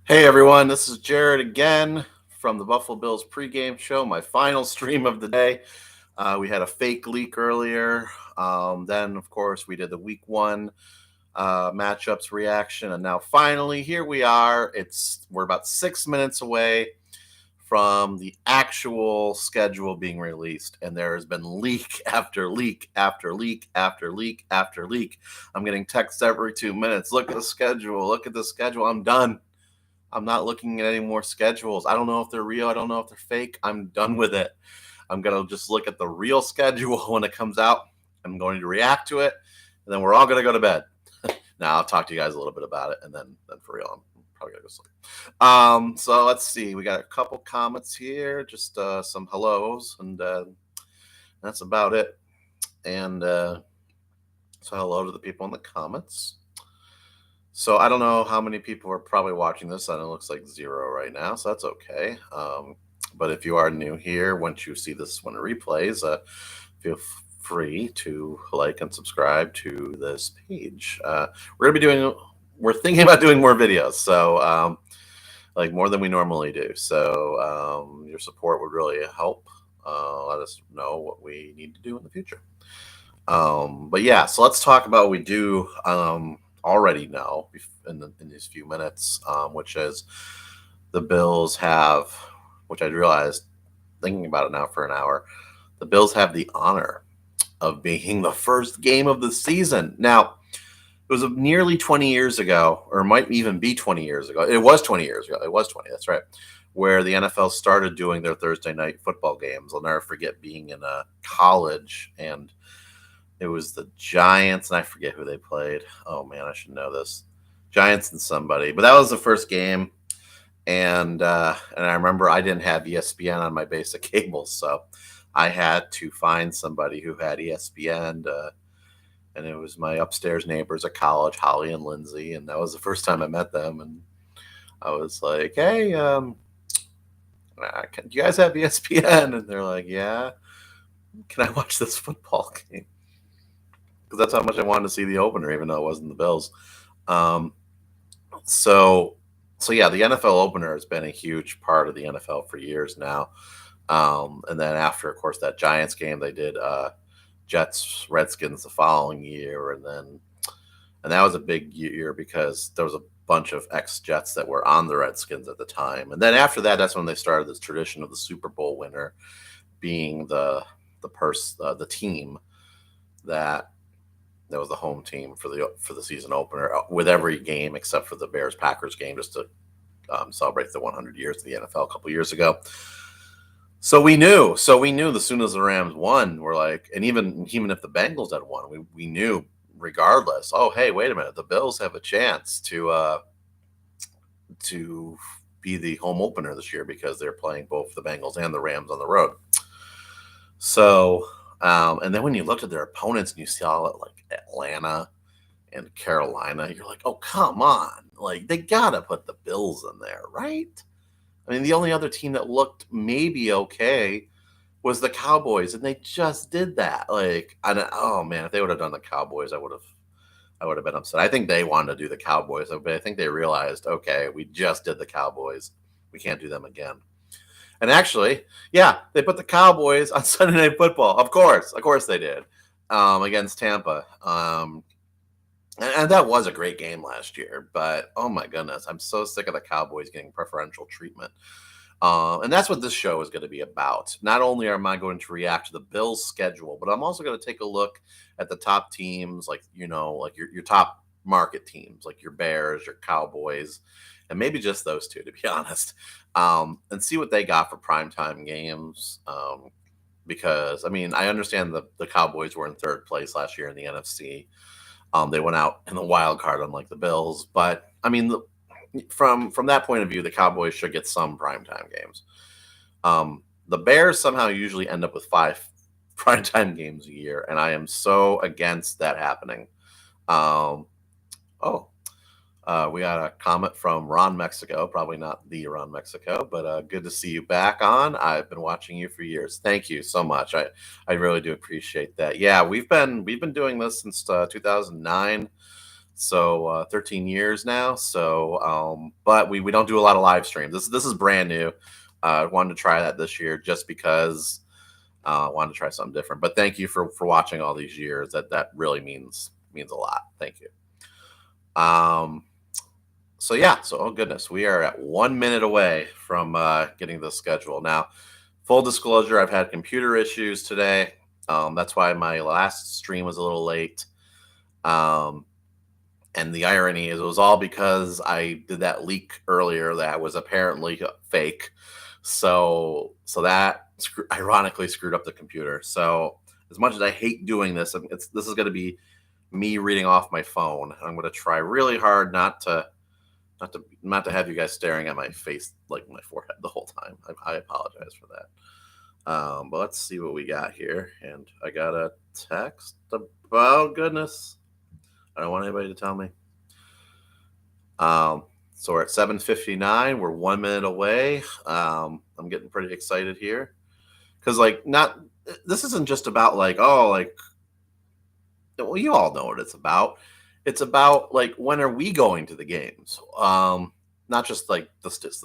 Hey everyone, this is Jared again from the Buffalo Bills pregame show, my final stream of the day. We had a fake leak earlier. Then, of course, we did the week 1 matchups reaction. And now finally, here we are. We're about 6 minutes away from the actual schedule being released. And there has been leak after leak after leak after leak after leak. I'm getting texts every 2 minutes. Look at the schedule. Look at the schedule. I'm done. I'm not looking at any more schedules. I don't know if they're real. I don't know if they're fake. I'm done with it. I'm going to just look at the real schedule when it comes out. I'm going to react to it, and then we're all going to go to bed. Now, I'll talk to you guys a little bit about it, and then for real, I'm probably going to go sleep. So let's see. We got a couple comments here, just some hellos, and that's about it. And so hello to the people in the comments. So I don't know how many people are probably watching this, and it looks like 0 right now, so that's okay. But if you are new here, once you see this when it replays, feel free to like and subscribe to this page. We're thinking about doing more videos, so like more than we normally do. So your support would really help. Let us know what we need to do in the future. But yeah, so let's talk about what we do. Already know in these few minutes, which is the Bills have, which I realized thinking about it now for an hour, the Bills have the honor of being the first game of the season. Now, it was nearly 20 years ago, or it might even be 20 years ago. It was 20 years ago. It was 20, that's right, where the NFL started doing their Thursday night football games. I'll never forget being in a college, and it was the Giants, and I forget who they played. Oh, man, I should know this. Giants and somebody. But that was the first game. And I remember I didn't have ESPN on my basic cable, so I had to find somebody who had ESPN. And it was my upstairs neighbors at college, Holly and Lindsay. And that was the first time I met them. And I was like, hey, do you guys have ESPN? And they're like, yeah. Can I watch this football game? Because that's how much I wanted to see the opener, even though it wasn't the Bills. So yeah, the NFL opener has been a huge part of the NFL for years now. And then after, of course, that Giants game, they did Jets Redskins the following year, and that was a big year because there was a bunch of ex-Jets that were on the Redskins at the time. And then after that, that's when they started this tradition of the Super Bowl winner being the team that was the home team for the season opener with every game except for the Bears-Packers game, just to celebrate the 100 years of the NFL a couple years ago. So we knew as soon as the Rams won, we're like, and even if the Bengals had won, we knew regardless. Oh, hey, wait a minute, the Bills have a chance to be the home opener this year because they're playing both the Bengals and the Rams on the road. So. And then when you looked at their opponents and you saw it like Atlanta and Carolina, you're like, oh, come on. Like, they got to put the Bills in there, right? I mean, the only other team that looked maybe okay was the Cowboys, and they just did that. Like, oh, man, if they would have done the Cowboys, I would have been upset. I think they wanted to do the Cowboys, but I think they realized, okay, we just did the Cowboys. We can't do them again. And actually, yeah, they put the Cowboys on Sunday Night Football. Of course they did, against Tampa. And that was a great game last year. But, oh, my goodness, I'm so sick of the Cowboys getting preferential treatment. And that's what this show is going to be about. Not only am I going to react to the Bills' schedule, but I'm also going to take a look at the top teams, like your top market teams, like your Bears, your Cowboys, and maybe just those two, to be honest, and see what they got for primetime games. Because, I mean, I understand the Cowboys were in third place last year in the NFC. They went out in the wild card, unlike the Bills. But, I mean, from that point of view, the Cowboys should get some primetime games. The Bears somehow usually end up with 5 primetime games a year, and I am so against that happening. We got a comment from Ron Mexico, probably not the Ron Mexico, but good to see you back on. I've been watching you for years. Thank you so much. I really do appreciate that. Yeah, we've been doing this since 2009. So 13 years now. So, but we don't do a lot of live streams. This is brand new. I wanted to try that this year just because I wanted to try something different. But thank you for watching all these years. That really means a lot. Thank you. So yeah. So oh goodness, we are at 1 minute away from getting the schedule now. Full disclosure, I've had computer issues today. That's why my last stream was a little late. And the irony is, it was all because I did that leak earlier that was apparently fake. So that ironically screwed up the computer. So as much as I hate doing this, this is going to be me reading off my phone. I'm going to try really hard not to have you guys staring at my face, like my forehead, the whole time. I apologize for that. But let's see what we got here. And I got a text. Oh goodness. I don't want anybody to tell me. So we're at 7:59. We're 1 minute away. I'm getting pretty excited here because this isn't just about well, you all know what it's about. It's about when are we going to the games? Not just the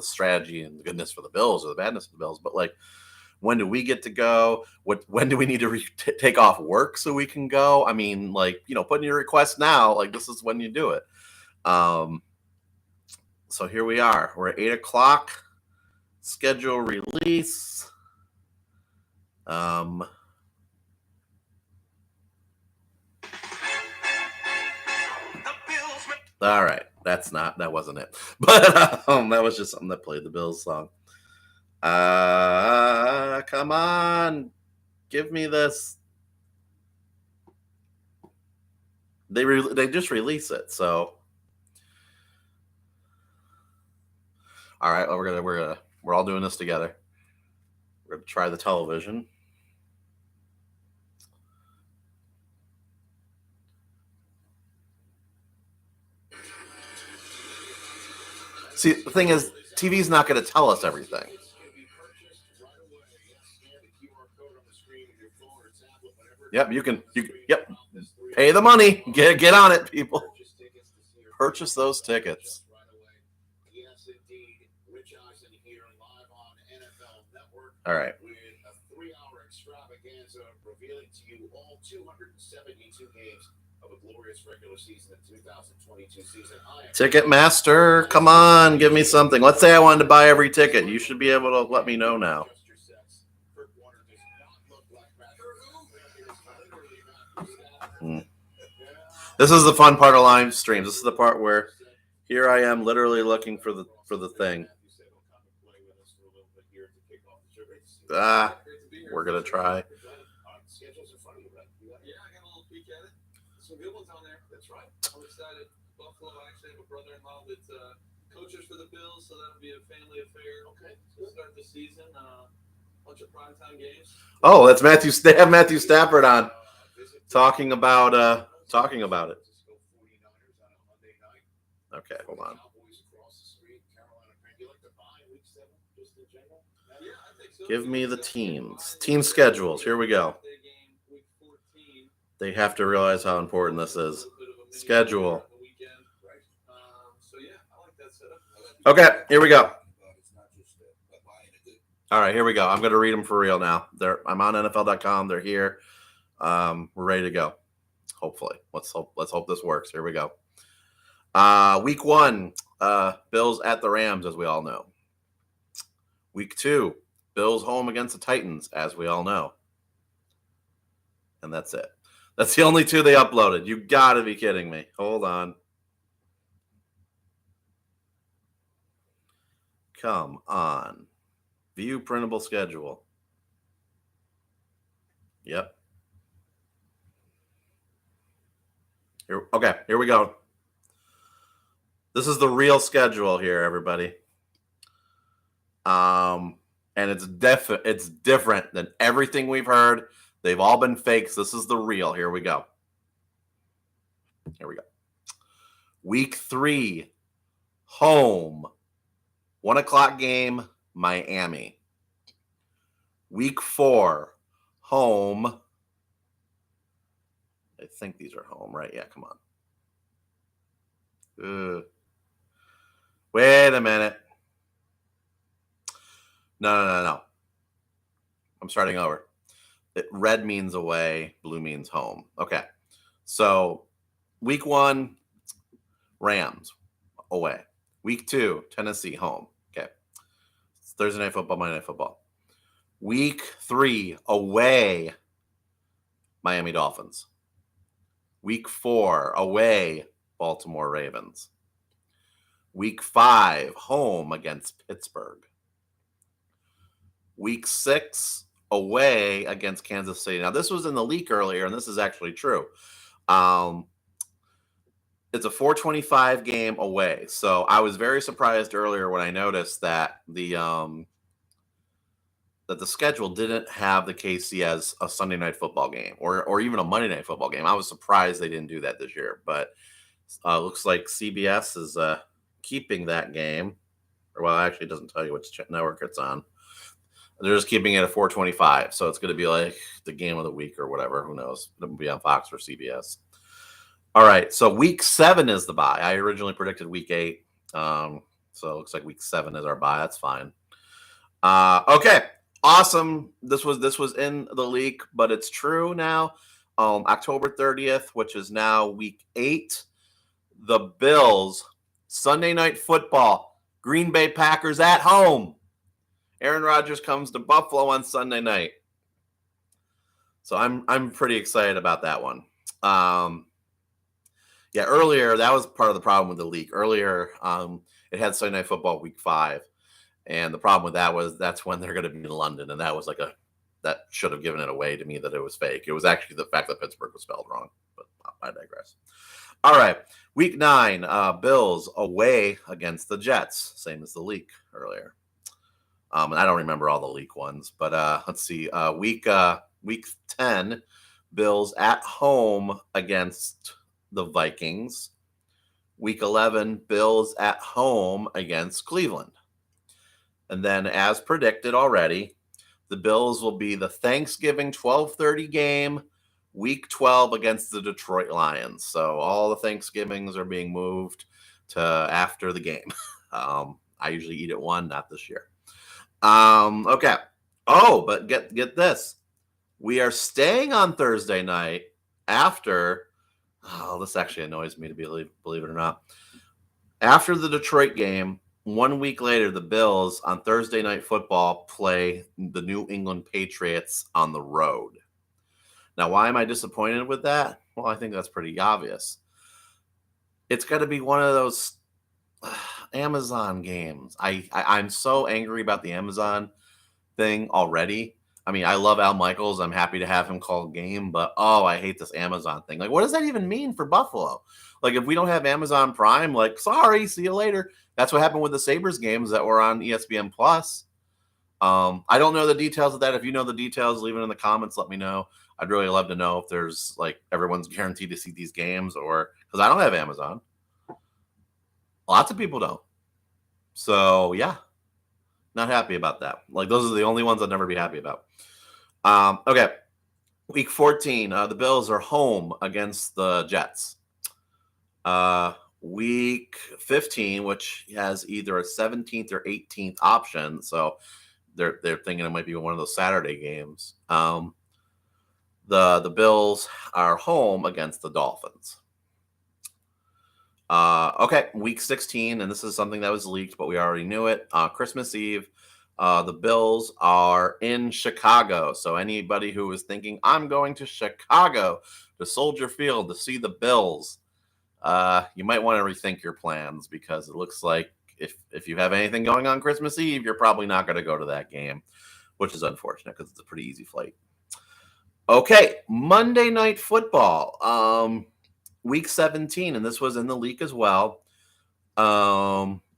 strategy and the goodness for the Bills or the badness of the Bills, but when do we get to go? When do we need to take off work so we can go? I mean, put in your request now. This is when you do it. So here we are. We're at 8 o'clock. Schedule release. All right. That wasn't it. But that was just something that played the Bills song. Come on. Give me this. They just release it, so all right, we're all doing this together. We're gonna try the television. See, the thing is, TV's not going to tell us everything. Yep, you can. Yep, pay the money. Get on it, people. Purchase those tickets. All right. With a 3-hour extravaganza revealing to you all 272 games of a glorious regular season in 2022 season. Ticketmaster, come on, give me something. Let's say I wanted to buy every ticket. You should be able to let me know now. This is the fun part of live streams. This is the part where here I am literally looking for the thing. We're gonna try. Schedules in front of you, right? Yeah, I got a little peek at it. Some good ones on there. That's right. I'm excited. Buffalo, I actually have a brother-in-law that coaches for the Bills, so that'll be a family affair. Okay. So start the season. Bunch of primetime games. Oh, that's Matthew. They have Matthew Stafford on, talking about it. Okay, hold on. Give me the teams. Team schedules. Here we go. They have to realize how important this is. Schedule. Okay, here we go. All right, here we go. I'm going to read them for real now. I'm on NFL.com. They're here. We're ready to go. Hopefully. Let's hope this works. Here we go. Week 1, Bills at the Rams, as we all know. Week 2, Bills home against the Titans, as we all know. And that's it. That's the only 2 they uploaded. You got to be kidding me. Hold on. Come on. View printable schedule. Yep. Here we go. This is the real schedule here, everybody. And it's different than everything we've heard. They've all been fakes. This is the real. Here we go. Week 3, home. 1 o'clock game, Miami. Week 4, home. I think these are home, right? Yeah, come on. Wait a minute. No. I'm starting over. Red means away, blue means home. Okay. So week 1, Rams away. Week 2, Tennessee home. Okay. It's Thursday night football, Monday night football. Week 3, away, Miami Dolphins. Week 4, away, Baltimore Ravens. Week 5, home against Pittsburgh. Week 6, away against Kansas City. Now, this was in the leak earlier, and this is actually true. It's a 425 game away. So I was very surprised earlier when I noticed that the schedule didn't have the KC as a Sunday night football game or even a Monday night football game. I was surprised they didn't do that this year, but looks like CBS is keeping that game. Well, actually, it doesn't tell you which network it's on. They're just keeping it at 425, so it's going to be like the game of the week or whatever. Who knows? It'll be on Fox or CBS. All right, so week 7 is the bye. I originally predicted week 8, so it looks like week 7 is our bye. That's fine. Okay, awesome. This was in the leak, but it's true now. October 30th, which is now week 8, the Bills, Sunday night football, Green Bay Packers at home. Aaron Rodgers comes to Buffalo on Sunday night. So I'm pretty excited about that one. Yeah, earlier, that was part of the problem with the leak. Earlier, it had Sunday Night Football week 5. And the problem with that was that's when they're going to be in London. And that was that should have given it away to me that it was fake. It was actually the fact that Pittsburgh was spelled wrong. But I digress. All right, week 9, Bills away against the Jets. Same as the leak earlier. And I don't remember all the leak ones. But let's see. Week 10, Bills at home against the Vikings. Week 11, Bills at home against Cleveland. And then, as predicted already, the Bills will be the Thanksgiving 12:30 game, week 12 against the Detroit Lions. So all the Thanksgivings are being moved to after the game. I usually eat at 1, not this year. Okay. Oh, but get this. We are staying on Thursday night after. Oh, this actually annoys me to believe it or not. After the Detroit game, 1 week later, the Bills on Thursday Night Football play the New England Patriots on the road. Now, why am I disappointed with that? Well, I think that's pretty obvious. It's got to be one of those Amazon games. I'm so angry about the Amazon thing already. I mean, I love Al Michaels. I'm happy to have him call a game, but I hate this Amazon thing. Like, what does that even mean for Buffalo? Like, if we don't have Amazon Prime, like, sorry, see you later. That's what happened with the Sabres games that were on ESPN Plus. I don't know the details of that. If you know the details, leave it in the comments. Let me know. I'd really love to know if there's like everyone's guaranteed to see these games, or because I don't have Amazon. Lots of people don't. So yeah. Not happy about that. Like, those are the only ones I'd never be happy about. Okay. Week 14, the Bills are home against the Jets. Week 15, which has either a 17th or 18th option. So they're thinking it might be one of those Saturday games. The Bills are home against the Dolphins. Okay, week 16, and this is something that was leaked, but we already knew it. Christmas Eve, the Bills are in Chicago. So anybody who is thinking, I'm going to Chicago to Soldier Field to see the Bills, you might want to rethink your plans, because it looks like if you have anything going on Christmas Eve, you're probably not going to go to that game, which is unfortunate because it's a pretty easy flight. Okay, Monday Night Football. Week 17, and this was in the leak as well.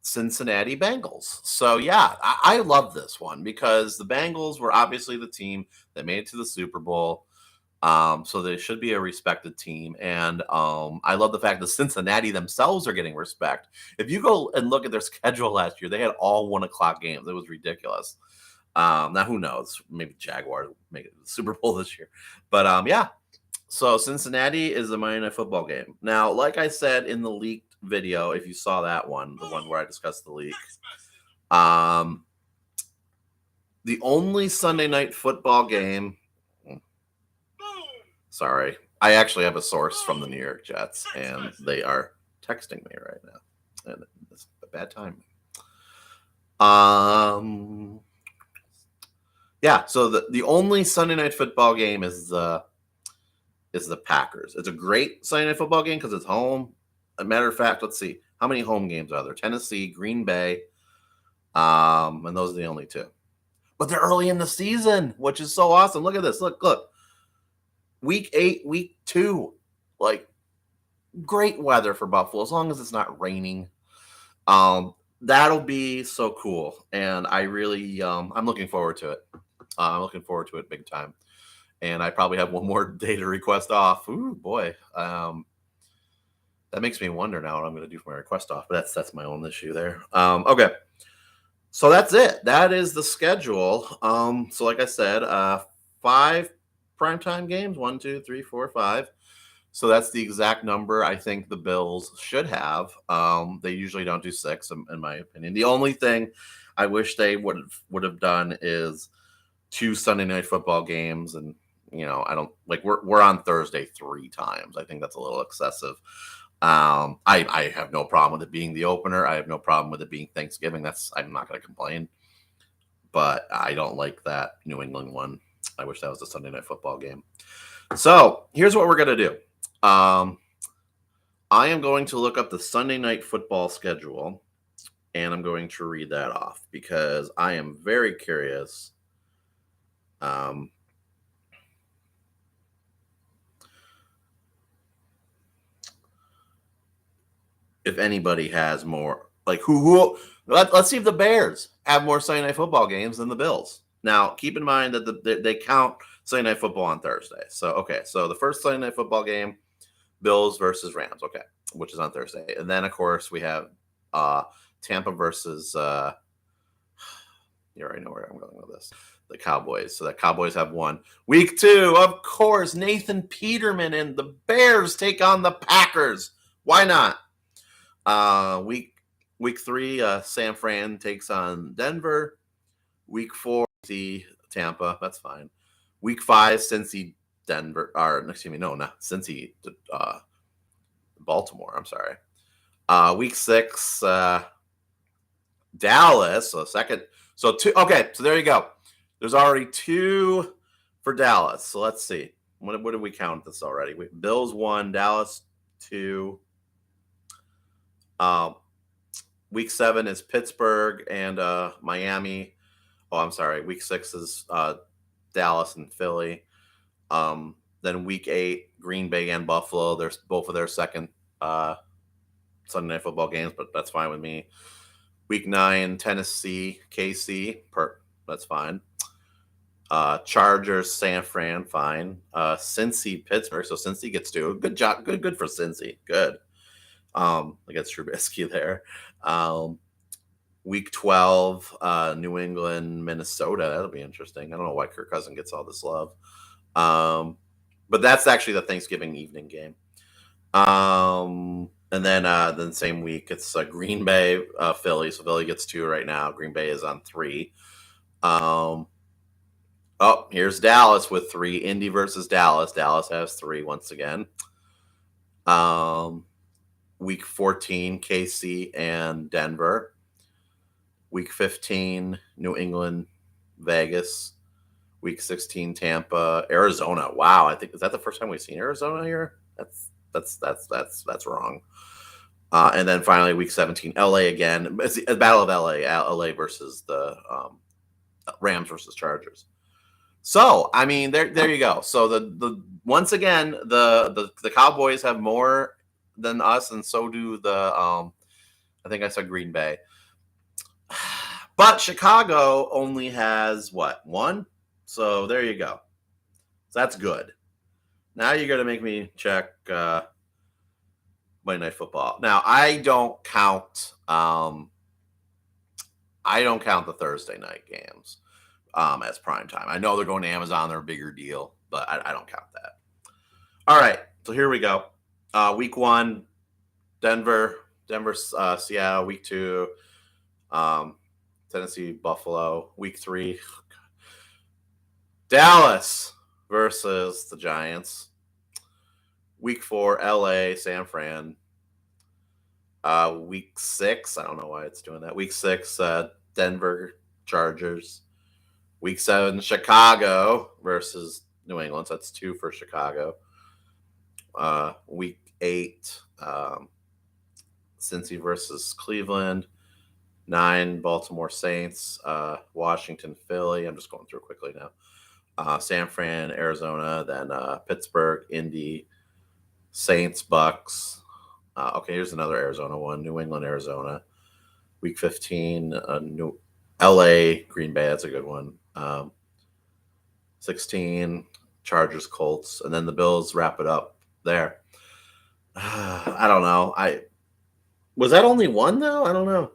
Cincinnati Bengals. So yeah, I love this one because the Bengals were obviously the team that made it to the Super Bowl. So they should be a respected team. And I love the fact that Cincinnati themselves are getting respect. If you go and look at their schedule last year, they had all 1:00 games. It was ridiculous. Now who knows? Maybe Jaguars make it to the Super Bowl this year. But yeah. So Cincinnati is a Monday Night Football game. Now, like I said in the leaked video, if you saw that one, the one where I discussed the leak. The only Sunday night football game. Sorry, I actually have a source from the New York Jets, and they are texting me right now, and it's a bad time. Yeah. So the only Sunday night football game is the Packers. It's a great Sunday night football game because it's home. As a matter of fact, let's see how many home games are there: Tennessee, Green Bay, and those are the only two. But they're early in the season, which is so awesome. Look at this. Look. Week 8, week 2, like great weather for Buffalo as long as it's not raining. That'll be so cool, and I really I'm looking forward to it. I'm looking forward to it big time, and I probably have one more day to request off. Ooh boy, that makes me wonder now what I'm going to do for my request off. But that's my own issue there. Okay, so that's it. That is the schedule. So like I said, 5 primetime games, 1, 2, 3, 4, 5. So that's the exact number I think the Bills should have. They usually don't do 6, in my opinion. The only thing I wish they would have done is 2 Sunday night football games, and I don't like we're on Thursday 3 times. I think that's a little excessive. I have no problem with it being the opener. I have no problem with it being Thanksgiving. I'm not going to complain, but I don't like that New England one. I wish that was a Sunday night football game. So here's what we're going to do. I am going to look up the Sunday night football schedule, and I'm going to read that off because I am very curious. If anybody has more, like let's see if the Bears have more Sunday night football games than the Bills. Now, keep in mind that they count Sunday night football on Thursday. So the first Sunday night football game, Bills versus Rams, which is on Thursday. And then, of course, we have Tampa versus you already know where I'm going with this. The Cowboys. So the Cowboys have won. Week 2, of course, Nathan Peterman and the Bears take on the Packers. Why not? Week 3, San Fran takes on Denver. Week 4, Tampa. That's fine. Week 5, Cincy, Denver. Or excuse me, no, not Cincy. Baltimore. I'm sorry. Week 6, Dallas. So second. So 2. Okay, so there you go. There's already 2 for Dallas. So let's see. What did we count this already? Bills 1, Dallas 2. Week 7 is Pittsburgh and Miami. Oh, I'm sorry. Week 6 is Dallas and Philly. Then week 8, Green Bay and Buffalo. There's both of their second Sunday night football games, but that's fine with me. Week 9, Tennessee, KC. That's fine. Chargers, San Fran, fine. Cincy, Pittsburgh. So Cincy gets 2. Good job. Good for Cincy. Good. Against Trubisky there. Week 12, New England, Minnesota. That'll be interesting. I don't know why Kirk Cousins gets all this love. But that's actually the Thanksgiving evening game. And then same week, it's Green Bay, Philly. So Philly gets 2 right now. Green Bay is on 3. Here's Dallas with 3. Indy versus Dallas. Dallas has 3 once again. Week 14, KC and Denver. Week 15, New England, Vegas. Week 16, Tampa, Arizona. Wow, I think is that the first time we've seen Arizona here? That's wrong. And then finally, week 17, LA again. It's a battle of LA versus the Rams versus Chargers. So I mean, there you go. So the once again, the Cowboys have more than us, and so do the I think I said Green Bay. But Chicago only has what? 1? So there you go. So that's good. Now you're going to make me check Monday Night Football. Now I don't count the Thursday night games as prime time. I know they're going to Amazon, they're a bigger deal, but I don't count that. All right, so here we go. Week 1, Denver Denver, Seattle, week 2. Tennessee, Buffalo, week 3. Dallas versus the Giants. Week 4, LA, San Fran. Week 6, I don't know why it's doing that. Week 6, Denver Chargers. Week 7, Chicago versus New England. So that's 2 for Chicago. Week 8, Cincy versus Cleveland. 9, Baltimore Saints. Washington, Philly. I'm just going through quickly now. San Fran, Arizona. Then Pittsburgh, Indy, Saints, Bucks. Okay, here's another Arizona one. New England, Arizona. Week 15, LA, Green Bay. That's a good one. 16, Chargers, Colts, and then the Bills wrap it up there. I don't know. Was that only one though? I don't know.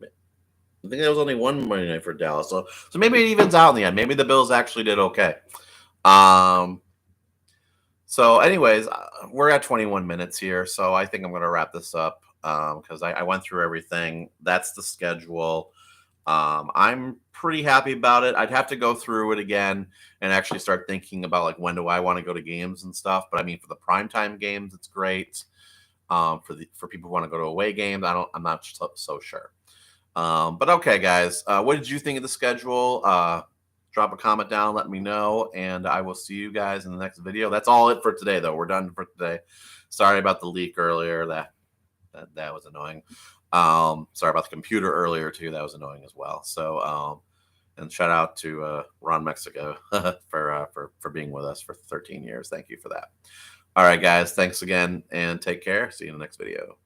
I think there was only one Monday night for Dallas, so maybe it evens out in the end. Maybe the Bills actually did okay. So, anyways, we're at 21 minutes here, so I think I'm going to wrap this up because I went through everything. That's the schedule. I'm pretty happy about it. I'd have to go through it again and actually start thinking about like when do I want to go to games and stuff. But I mean, for the primetime games, it's great. For people who want to go to away games, I'm not so sure. But okay, guys, what did you think of the schedule? Drop a comment down, let me know, and I will see you guys in the next video. That's all it for today, though. We're done for today. Sorry about the leak earlier. That was annoying. Sorry about the computer earlier too. That was annoying as well. So, and shout out to Ron Mexico for being with us for 13 years. Thank you for that. All right, guys. Thanks again, and take care. See you in the next video.